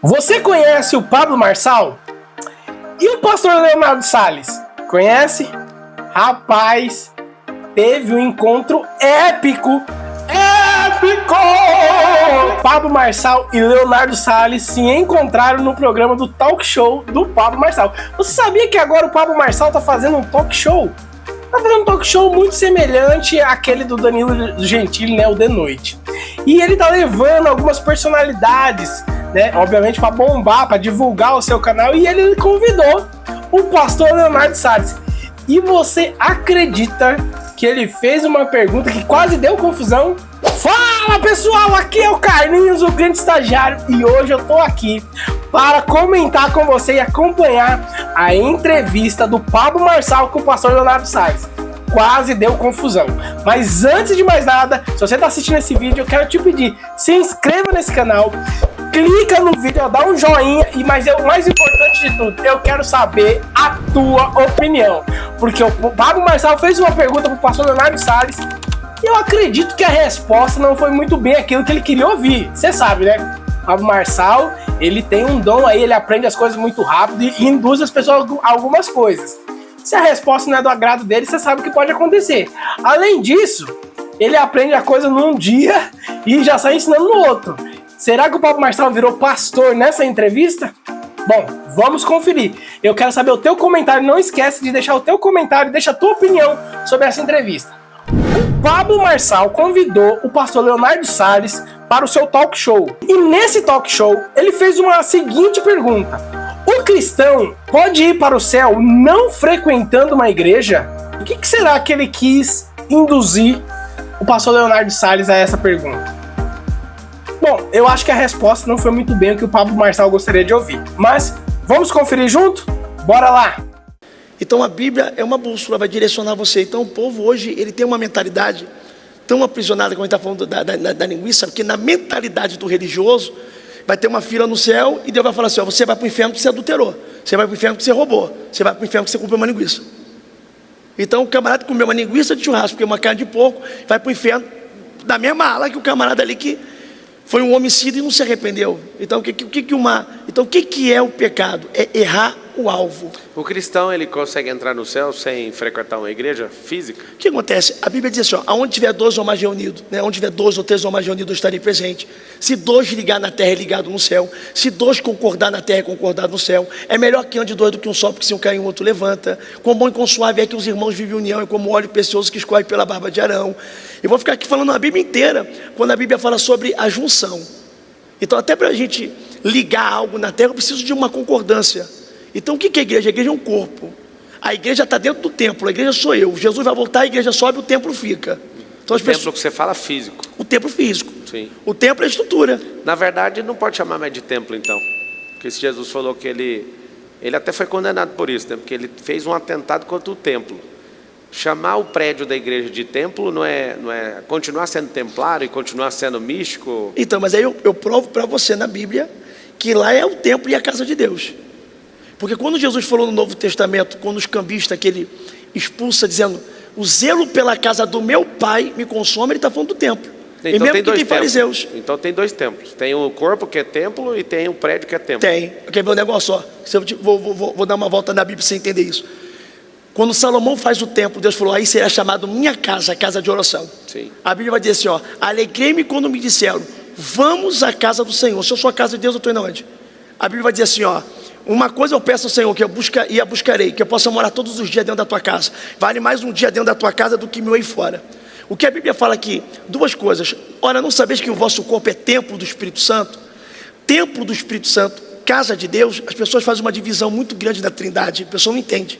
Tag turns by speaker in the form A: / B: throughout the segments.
A: Você conhece o Pablo Marçal? E o pastor Leonardo Salles? Conhece? Rapaz, teve um encontro épico! Pablo Marçal e Leonardo Salles se encontraram no programa do talk show do Pablo Marçal. Você sabia que agora o Pablo Marçal tá fazendo um talk show? Tá fazendo um talk show muito semelhante àquele do Danilo Gentili, né, o De Noite. E ele tá levando algumas personalidades, né, obviamente para bombar, para divulgar o seu canal, e ele convidou o pastor Leonardo Salles. E você acredita que ele fez uma pergunta que quase deu confusão? Fala pessoal, aqui é o Carlinhos, o grande estagiário, e hoje eu tô aqui para comentar com você e acompanhar a entrevista do Pablo Marçal com o pastor Leonardo Salles. Quase deu confusão. Mas antes de mais nada, se você tá assistindo esse vídeo, eu quero te pedir, se inscreva nesse canal, clica no vídeo, dá um joinha, mas o mais importante de tudo, eu quero saber a tua opinião. Porque o Pablo Marçal fez uma pergunta pro pastor Leonardo Salles e eu acredito que a resposta não foi muito bem aquilo que ele queria ouvir. Você sabe, né? O Pablo Marçal, ele tem um dom aí, ele aprende as coisas muito rápido e induz as pessoas a algumas coisas. Se a resposta não é do agrado dele, você sabe o que pode acontecer. Além disso, ele aprende a coisa num dia e já sai ensinando no outro. Será que o Pablo Marçal virou pastor nessa entrevista? Bom, vamos conferir. Eu quero saber o teu comentário. Não esquece de deixar o teu comentário, deixa a tua opinião sobre essa entrevista. O Pablo Marçal convidou o pastor Leonardo Salles para o seu talk show. E nesse talk show, ele fez uma seguinte pergunta: o cristão pode ir para o céu não frequentando uma igreja? O que será que ele quis induzir o pastor Leonardo Salles a essa pergunta? Bom, eu acho que a resposta não foi muito bem o que o Pablo Marçal gostaria de ouvir. Mas vamos conferir junto? Bora lá!
B: Então a Bíblia é uma bússola, vai direcionar você. Então o povo hoje, ele tem uma mentalidade tão aprisionada, como a gente está falando da linguiça, que na mentalidade do religioso, vai ter uma fila no céu e Deus vai falar assim: ó, você vai para o inferno porque você adulterou, você vai para o inferno porque você roubou, você vai para o inferno porque você comeu uma linguiça. Então o camarada que comeu uma linguiça de churrasco, porque uma carne de porco, vai para o inferno da mesma ala que o camarada ali que foi um homicídio e não se arrependeu. Então o que é o pecado? É errar o alvo.
C: O cristão, ele consegue entrar no céu sem frequentar uma igreja física?
B: O que acontece? A Bíblia diz assim, ó, aonde tiver 2 ou mais reunidos, né? Onde tiver 2 ou 3 ou mais reunidos, eu estarei presente. Se 2 ligar na terra, é ligado no céu. Se 2 concordar na terra, é concordado no céu. É melhor que ande 2 do que um só, porque se um cair, um outro levanta. Quão bom e quão suave é que os irmãos vivem em união, é como óleo precioso que escorre pela barba de Arão. Eu vou ficar aqui falando a Bíblia inteira, quando a Bíblia fala sobre a junção. Então até para a gente ligar algo na terra, eu preciso de uma concordância. Então o que é a igreja? A igreja é um corpo. A igreja está dentro do templo, a igreja sou eu. Jesus vai voltar, a igreja sobe, o templo fica. Então,
C: o templo que você fala físico.
B: O templo físico.
C: Sim.
B: O templo é a estrutura.
C: Na verdade, não pode chamar mais de templo, então. Porque se Jesus falou que ele até foi condenado por isso, né? Porque ele fez um atentado contra o templo. Chamar o prédio da igreja de templo não é continuar sendo templário e continuar sendo místico?
B: Então, mas aí eu provo para você na Bíblia que lá é o templo e a casa de Deus. Porque quando Jesus falou no Novo Testamento, quando os cambistas que ele expulsa, dizendo: o zelo pela casa do meu pai me consome, ele está falando do templo.
C: Então,
B: e mesmo
C: tem
B: que tem fariseus.
C: Então tem 2 templos. Tem o corpo que é templo e tem o prédio que é templo.
B: Tem. Quer ver um negócio só? Vou dar uma volta na Bíblia para você entender isso. Quando Salomão faz o templo, Deus falou: aí será chamado minha casa, casa de oração.
C: Sim.
B: A Bíblia vai dizer assim, ó: alegrei-me quando me disseram, vamos à casa do Senhor. Se eu sou a casa de Deus, eu estou indo onde? A Bíblia vai dizer assim, ó: uma coisa eu peço ao Senhor, que eu buscarei, que eu possa morar todos os dias dentro da tua casa. Vale mais um dia dentro da tua casa do que 1000 aí fora. O que a Bíblia fala aqui? 2 coisas. Ora, não sabeis que o vosso corpo é templo do Espírito Santo? Templo do Espírito Santo, casa de Deus. As pessoas fazem uma divisão muito grande da Trindade. A pessoa não entende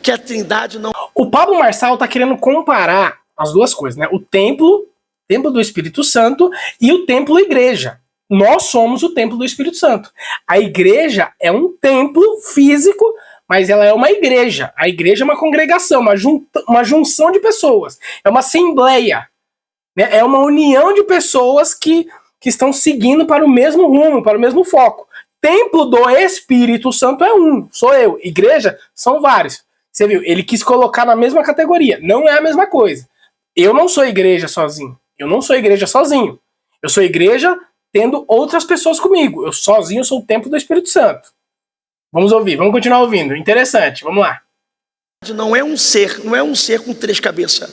B: que a Trindade não...
A: O Pablo Marçal está querendo comparar as duas coisas, né? O templo do Espírito Santo e o templo igreja. Nós somos o templo do Espírito Santo. A igreja é um templo físico, mas ela é uma igreja. A igreja é uma congregação, uma junção de pessoas. É uma assembleia. Né? É uma união de pessoas que estão seguindo para o mesmo rumo, para o mesmo foco. Templo do Espírito Santo é um, sou eu. Igreja são vários. Você viu? Ele quis colocar na mesma categoria. Não é a mesma coisa. Eu não sou igreja sozinho. Eu não sou igreja sozinho. Eu sou igreja tendo outras pessoas comigo. Eu sozinho sou o templo do Espírito Santo. Vamos ouvir, vamos continuar ouvindo. Interessante, vamos lá.
B: Não é um ser com 3 cabeças.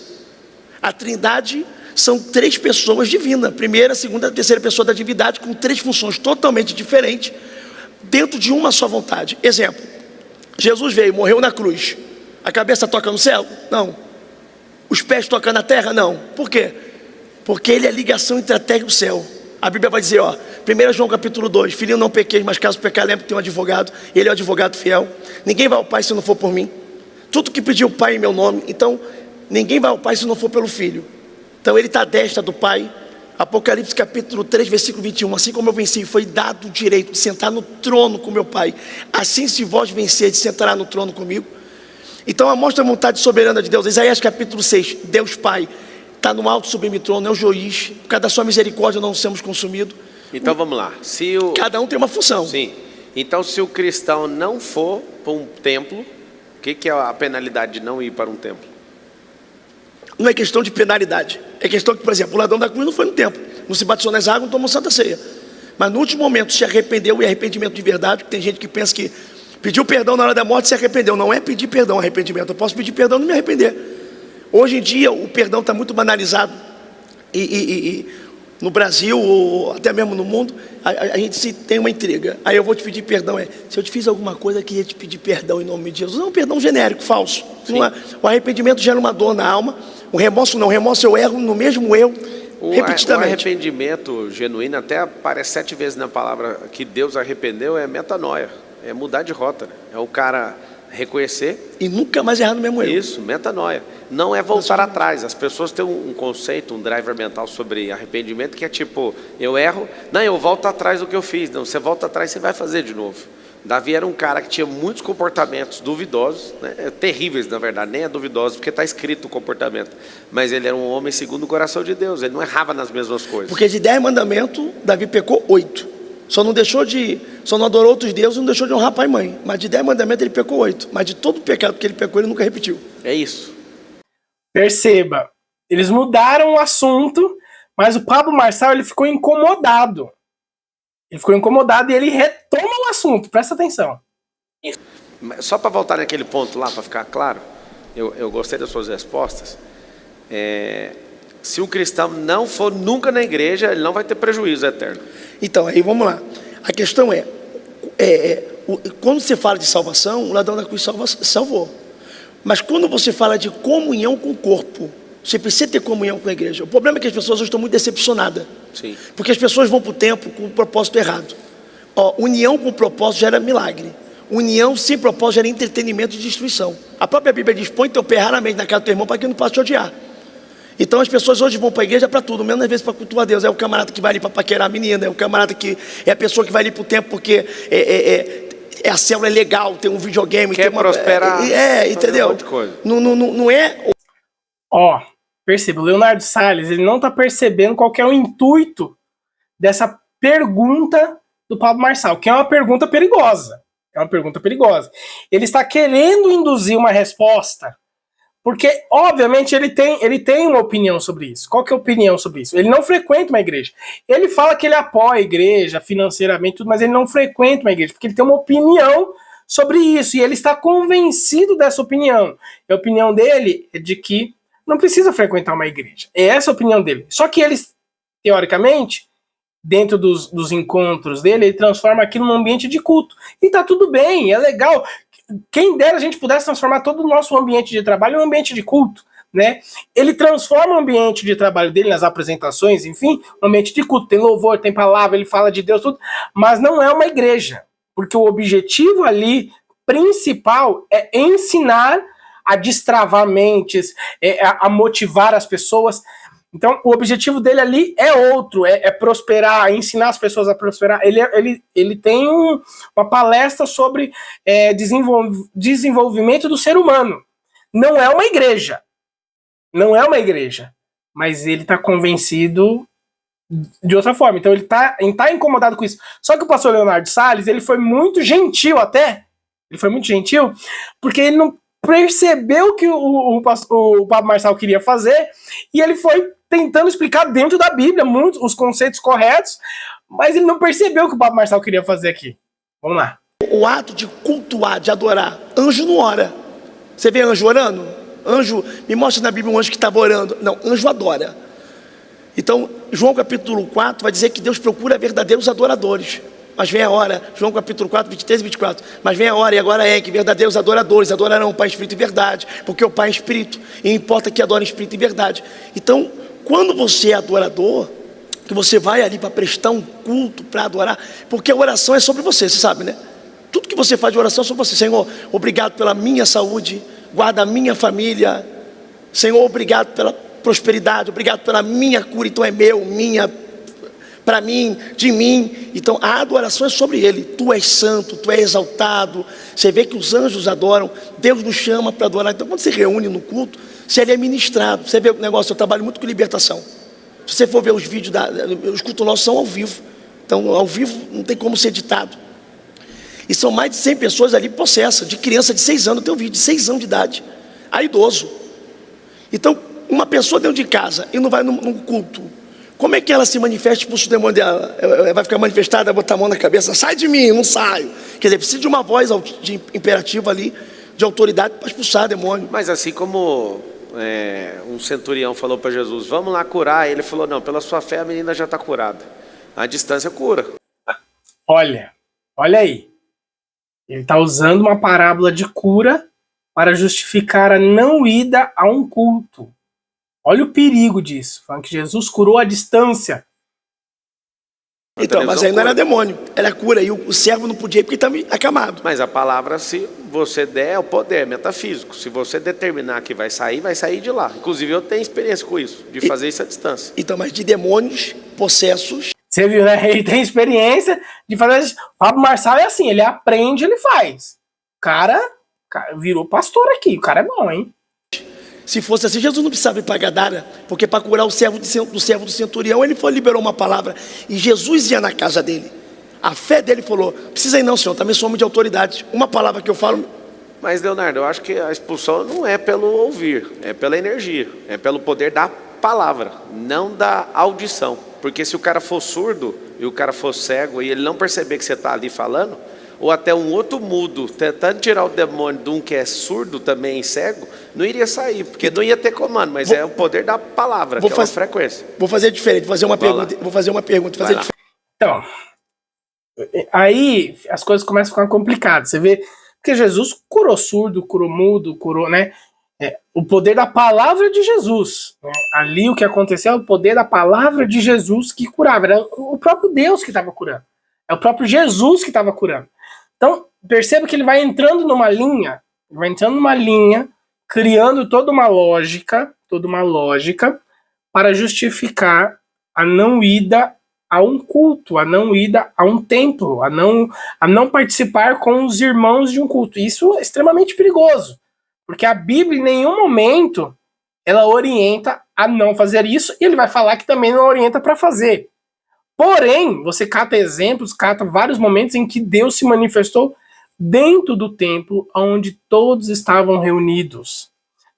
B: A Trindade são 3 pessoas divinas. Primeira, segunda, terceira pessoa da divindade, com 3 funções totalmente diferentes, dentro de uma só vontade. Exemplo, Jesus veio, morreu na cruz. A cabeça toca no céu? Não. Os pés tocam na terra? Não. Por quê? Porque ele é a ligação entre a terra e o céu. A Bíblia vai dizer, 1 João capítulo 2, filhinho, não pequeis, mas caso pecar, lembre que tem um advogado, ele é o advogado fiel. Ninguém vai ao Pai se não for por mim. Tudo que pediu o Pai em meu nome, então ninguém vai ao Pai se não for pelo Filho. Então ele está à destra do Pai. Apocalipse capítulo 3, versículo 21, assim como eu venci, foi dado o direito de sentar no trono com meu Pai, assim se vós vencerdes, sentará no trono comigo. Então mostra a vontade soberana de Deus. Isaías capítulo 6, Deus Pai está no alto sublime trono, é o juiz, por causa da sua misericórdia não sermos consumidos.
C: Então vamos lá,
B: cada um tem uma função.
C: Sim, então se o cristão não for para um templo, o que é a penalidade de não ir para um templo?
B: Não é questão de penalidade, é questão que, por exemplo, o ladrão da cruz não foi no templo, não se batizou nas águas, não tomou santa ceia, mas no último momento se arrependeu, e arrependimento de verdade, porque tem gente que pensa que pediu perdão na hora da morte e se arrependeu. Não é pedir perdão, arrependimento. Eu posso pedir perdão e não me arrepender. Hoje em dia o perdão está muito banalizado, e no Brasil, ou até mesmo no mundo, a gente tem uma intriga. Aí eu vou te pedir perdão, se eu te fiz alguma coisa, eu queria te pedir perdão em nome de Jesus. Não, perdão genérico, falso. O arrependimento gera uma dor na alma. O remorso não, o remorso eu erro no mesmo erro, repetidamente.
C: O arrependimento genuíno, até aparece 7 vezes na palavra que Deus arrependeu, é metanoia, é mudar de rota, é o cara reconhecer
B: e nunca mais errar no mesmo erro.
C: Isso, metanoia. Não é voltar atrás. As pessoas têm um conceito, um driver mental sobre arrependimento que é tipo, eu erro, não, eu volto atrás do que eu fiz. Não, você volta atrás, você vai fazer de novo. Davi era um cara que tinha muitos comportamentos duvidosos, né? Terríveis na verdade, nem é duvidoso porque está escrito o comportamento, mas ele era um homem segundo o coração de Deus, ele não errava nas mesmas coisas.
B: Porque de 10 mandamentos, Davi pecou 8, só não adorou outros deuses, não deixou de honrar pai e mãe, mas de 10 mandamentos ele pecou 8, mas de todo o pecado que ele pecou ele nunca repetiu.
C: É isso.
A: Perceba, eles mudaram o assunto, mas o Pablo Marçal ele ficou incomodado. Ele ficou incomodado e ele retoma o assunto, presta atenção.
C: Só para voltar naquele ponto lá, para ficar claro, eu gostei das suas respostas. Se um cristão não for nunca na igreja, ele não vai ter prejuízo eterno.
B: Então, aí vamos lá. A questão quando você fala de salvação, o ladrão da cruz salvou. Mas quando você fala de comunhão com o corpo, você precisa ter comunhão com a igreja. O problema é que as pessoas hoje estão muito decepcionadas.
C: Sim.
B: Porque as pessoas vão para o templo com o propósito errado. União com propósito gera milagre. União sem propósito gera entretenimento e destruição. A própria Bíblia diz, põe teu pé raramente na casa do teu irmão para que ele não possa te odiar. Então as pessoas hoje vão para a igreja para tudo, menos às vezes para cultuar a Deus. É o camarada que vai ali para paquerar a menina, é o camarada que é a pessoa que vai ali para o templo porque a célula é legal, tem um videogame,
C: quer prosperar,
B: entendeu?
C: Um monte de coisa.
B: Não é.
A: Perceba, o Leonardo Salles, ele não está percebendo qual que é o intuito dessa pergunta do Pablo Marçal, que é uma pergunta perigosa. É uma pergunta perigosa. Ele está querendo induzir uma resposta, porque, obviamente, ele tem uma opinião sobre isso. Qual que é a opinião sobre isso? Ele não frequenta uma igreja. Ele fala que ele apoia a igreja financeiramente, tudo, mas ele não frequenta uma igreja, porque ele tem uma opinião sobre isso, e ele está convencido dessa opinião. E a opinião dele é de que não precisa frequentar uma igreja. É essa a opinião dele. Só que eles, teoricamente, dentro dos encontros dele, ele transforma aquilo num ambiente de culto. E tá tudo bem, é legal. Quem dera a gente pudesse transformar todo o nosso ambiente de trabalho em um ambiente de culto, né? Ele transforma o ambiente de trabalho dele, nas apresentações, enfim, um ambiente de culto. Tem louvor, tem palavra, ele fala de Deus, tudo. Mas não é uma igreja. Porque o objetivo ali, principal, é ensinar a destravar mentes, a motivar as pessoas. Então, o objetivo dele ali é outro, é prosperar, ensinar as pessoas a prosperar. Ele tem uma palestra sobre desenvolvimento do ser humano. Não é uma igreja. Não é uma igreja. Mas ele está convencido de outra forma. Então, ele tá incomodado com isso. Só que o pastor Leonardo Salles, ele foi muito gentil até. Ele foi muito gentil, porque ele não percebeu o que o Pablo Marçal queria fazer, e ele foi tentando explicar dentro da Bíblia os conceitos corretos, Mas ele não percebeu o que o Pablo Marçal queria fazer aqui. Vamos lá.
B: O ato de cultuar, de adorar, anjo não ora. Você vê anjo orando? Anjo, me mostra na Bíblia um anjo que estava orando. Não, anjo adora. Então, João capítulo 4 vai dizer que Deus procura verdadeiros adoradores. Mas vem a hora, João capítulo 4, 23 e 24. Mas vem a hora, e agora é que verdadeiros adoradores adorarão o Pai em espírito e verdade, porque o Pai é espírito, e importa que adore em espírito e verdade. Então, quando você é adorador, que você vai ali para prestar um culto, para adorar, porque a oração é sobre você sabe, né? Tudo que você faz de oração é sobre você. Senhor, obrigado pela minha saúde, guarda a minha família. Senhor, obrigado pela prosperidade, obrigado pela minha cura, então é meu, minha, para mim, de mim. Então a adoração é sobre Ele. Tu és santo, tu és exaltado. Você vê que os anjos adoram, Deus nos chama para adorar. Então quando você reúne no culto, você ali é ministrado. Você vê o negócio, eu trabalho muito com libertação. Se você for ver os vídeos, os cultos nossos são ao vivo. Então ao vivo não tem como ser editado. E são mais de 100 pessoas ali possessas, de criança de 6 anos, tem um vídeo de 6 anos de idade, a idoso. Então, uma pessoa dentro de casa e não vai num culto, como é que ela se manifesta, expulsa o demônio dela? Ela vai ficar manifestada, botar a mão na cabeça, sai de mim, não saio. Quer dizer, precisa de uma voz de imperativa ali, de autoridade para expulsar demônio.
C: Mas assim como um centurião falou para Jesus, vamos lá curar, ele falou, não, pela sua fé a menina já está curada. A distância cura.
A: Olha aí. Ele está usando uma parábola de cura para justificar a não ida a um culto. Olha o perigo disso, falando que Jesus curou à distância.
B: Então, mas aí não era demônio, era cura, e o servo não podia ir porque estava acamado.
C: Mas a palavra, se você der, é o poder, é metafísico. Se você determinar que vai sair de lá. Inclusive eu tenho experiência com isso, de fazer isso à distância.
B: Então, mas de demônios, possessos.
A: Você viu, né? Ele tem experiência de fazer isso. O Pablo Marçal é assim, ele aprende, ele faz. O cara virou pastor aqui, o cara é bom, hein?
B: Se fosse assim, Jesus não precisava ir para Gadara, porque para curar o servo do centurião, ele liberou uma palavra, e Jesus ia na casa dele. A fé dele falou, precisa ir não, senhor, também sou homem de autoridade. Uma palavra que eu falo...
C: Mas, Leonardo, eu acho que a expulsão não é pelo ouvir, é pela energia, é pelo poder da palavra, não da audição. Porque se o cara for surdo e o cara for cego e ele não perceber que você está ali falando, ou até um outro mudo tentando tirar o demônio de um que é surdo também e cego, não iria sair, porque não ia ter comando, mas é o poder da palavra, que é uma frequência.
B: Vou fazer diferente, vou fazer uma pergunta.
A: Então, aí as coisas começam a ficar complicadas. Você vê, porque Jesus curou surdo, curou mudo, curou, né? O poder da palavra de Jesus, né? Ali o que aconteceu é o poder da palavra de Jesus que curava. Era o próprio Deus que estava curando. É o próprio Jesus que estava curando. Então, perceba que ele vai entrando numa linha, criando toda uma lógica para justificar a não ida a um culto, a não ida a um templo, a não participar com os irmãos de um culto. Isso é extremamente perigoso. Porque a Bíblia, em nenhum momento, ela orienta a não fazer isso, e ele vai falar que também não orienta para fazer. Porém, você cata exemplos, cata vários momentos em que Deus se manifestou dentro do templo onde todos estavam reunidos.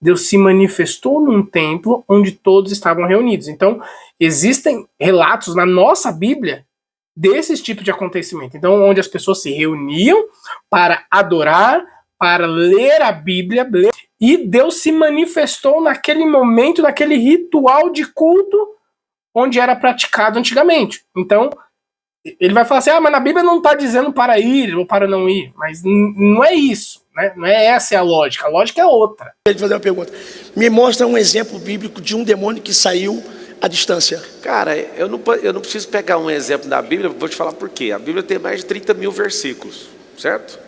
A: Deus se manifestou num templo onde todos estavam reunidos. Então, existem relatos na nossa Bíblia desses tipos de acontecimento. Então, onde as pessoas se reuniam para adorar, para ler a Bíblia, e Deus se manifestou naquele momento, naquele ritual de culto onde era praticado antigamente. Então, ele vai falar assim, mas na Bíblia não está dizendo para ir ou para não ir, mas não é isso, né? Não é essa a lógica é outra.
B: Deixa eu fazer uma pergunta. Me mostra um exemplo bíblico de um demônio que saiu à distância.
C: Cara, eu não preciso pegar um exemplo da Bíblia, vou te falar por quê. A Bíblia tem mais de 30 mil versículos, certo?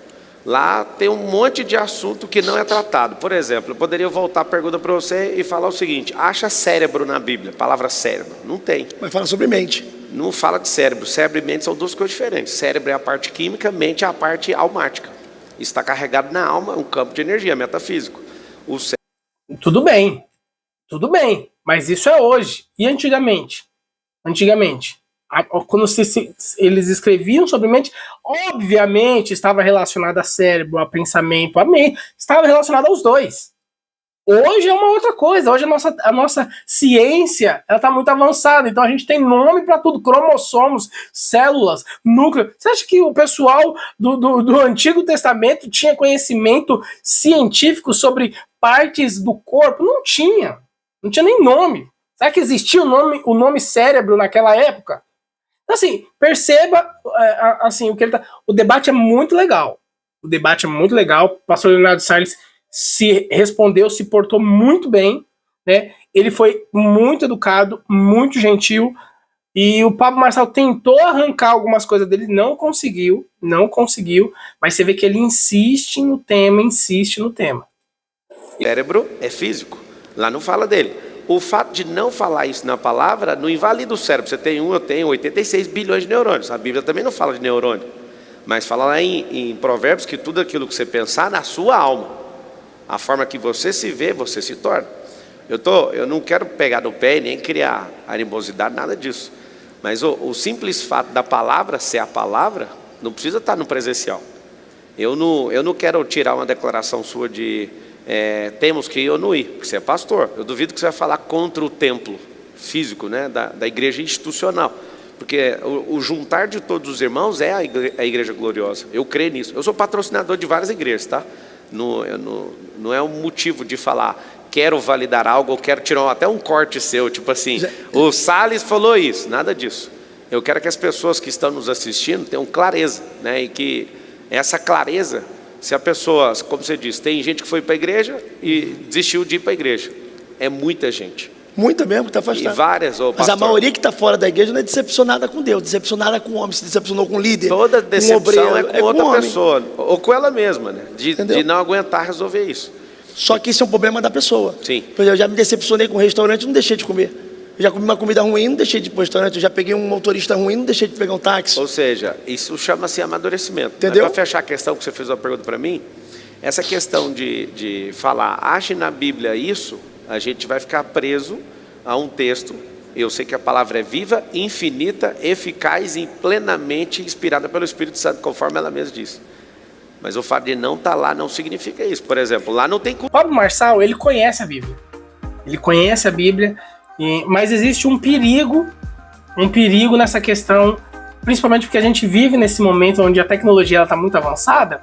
C: Lá tem um monte de assunto que não é tratado. Por exemplo, eu poderia voltar a pergunta para você e falar o seguinte, acha cérebro na Bíblia, palavra cérebro, não tem.
B: Mas fala sobre mente.
C: Não fala de cérebro, cérebro e mente são duas coisas diferentes. Cérebro é a parte química, mente é a parte almática. Está carregado na alma, um campo de energia metafísico.
A: Tudo bem, mas isso é hoje. E antigamente? Quando eles escreviam sobre mente, obviamente estava relacionado a cérebro, a pensamento, a mente, estava relacionado aos dois. Hoje é uma outra coisa, hoje a nossa ciência ela está muito avançada, então a gente tem nome para tudo, cromossomos, células, núcleo. Você acha que o pessoal do Antigo Testamento tinha conhecimento científico sobre partes do corpo? Não tinha nem nome. Será que existia o nome cérebro naquela época? Então, assim, perceba, assim, o debate é muito legal. O debate é muito legal. O pastor Leonardo Salles se portou muito bem, né? Ele foi muito educado, muito gentil, e o Pablo Marçal tentou arrancar algumas coisas dele, não conseguiu, mas você vê que ele insiste no tema.
C: O cérebro é físico, lá não fala dele. O fato de não falar isso na palavra não invalida o cérebro. Você tem eu tenho 86 bilhões de neurônios. A Bíblia também não fala de neurônio, mas fala lá em Provérbios que tudo aquilo que você pensar na sua alma, a forma que você se vê, você se torna. Eu não quero pegar no pé e nem criar animosidade, nada disso. Mas o simples fato da palavra ser a palavra, não precisa estar no presencial. Eu não quero tirar uma declaração sua de temos que ir ou não ir, porque você é pastor. Eu duvido que você vai falar contra o templo físico, né, da igreja institucional. Porque o juntar de todos os irmãos é a igreja gloriosa. Eu creio nisso. Eu sou patrocinador de várias igrejas, tá? Não é um motivo de falar quero validar algo ou quero tirar até um corte seu, tipo assim, o Salles falou isso, nada disso. Eu quero que as pessoas que estão nos assistindo tenham clareza, né? E que essa clareza, se a pessoa, como você disse, tem gente que foi para a igreja e desistiu de ir para a igreja, é muita gente.
B: Muita mesmo, que está afastada.
C: E várias,
B: mas a maioria que está fora da igreja não é decepcionada com Deus, decepcionada com o homem, se decepcionou com o líder.
C: Toda decepção
B: obreiro,
C: com outra pessoa, ou com ela mesma, né? De não aguentar resolver isso.
B: Só que isso é um problema da pessoa.
C: Sim.
B: Por exemplo, eu já me decepcionei com um restaurante, não deixei de comer. Eu já comi uma comida ruim, não deixei de ir para o restaurante. Eu já peguei um motorista ruim, não deixei de pegar um táxi.
C: Ou seja, isso chama-se amadurecimento.
B: Entendeu?
C: Para fechar a questão que você fez uma pergunta para mim, essa questão de falar, ache na Bíblia isso, a gente vai ficar preso a um texto. Eu sei que a palavra é viva, infinita, eficaz e plenamente inspirada pelo Espírito Santo, conforme ela mesma diz. Mas o fato de não estar lá não significa isso. Por exemplo, lá não tem...
A: O Pablo Marçal, ele conhece a Bíblia. Mas existe um perigo nessa questão, principalmente porque a gente vive nesse momento onde a tecnologia está muito avançada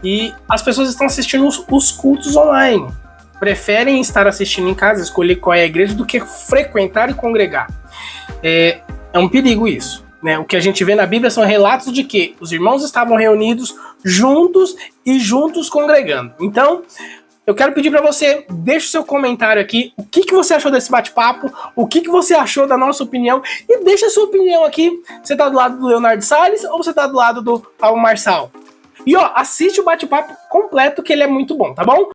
A: e as pessoas estão assistindo os cultos online. Preferem estar assistindo em casa, escolher qual é a igreja, do que frequentar e congregar. É um perigo isso, né? O que a gente vê na Bíblia são relatos de que os irmãos estavam reunidos juntos congregando. Então, eu quero pedir para você, deixe o seu comentário aqui, o que você achou desse bate-papo, o que você achou da nossa opinião, e deixa a sua opinião aqui. Você tá do lado do Leonardo Salles ou você tá do lado do Pablo Marçal? E assiste o bate-papo completo, que ele é muito bom, tá bom?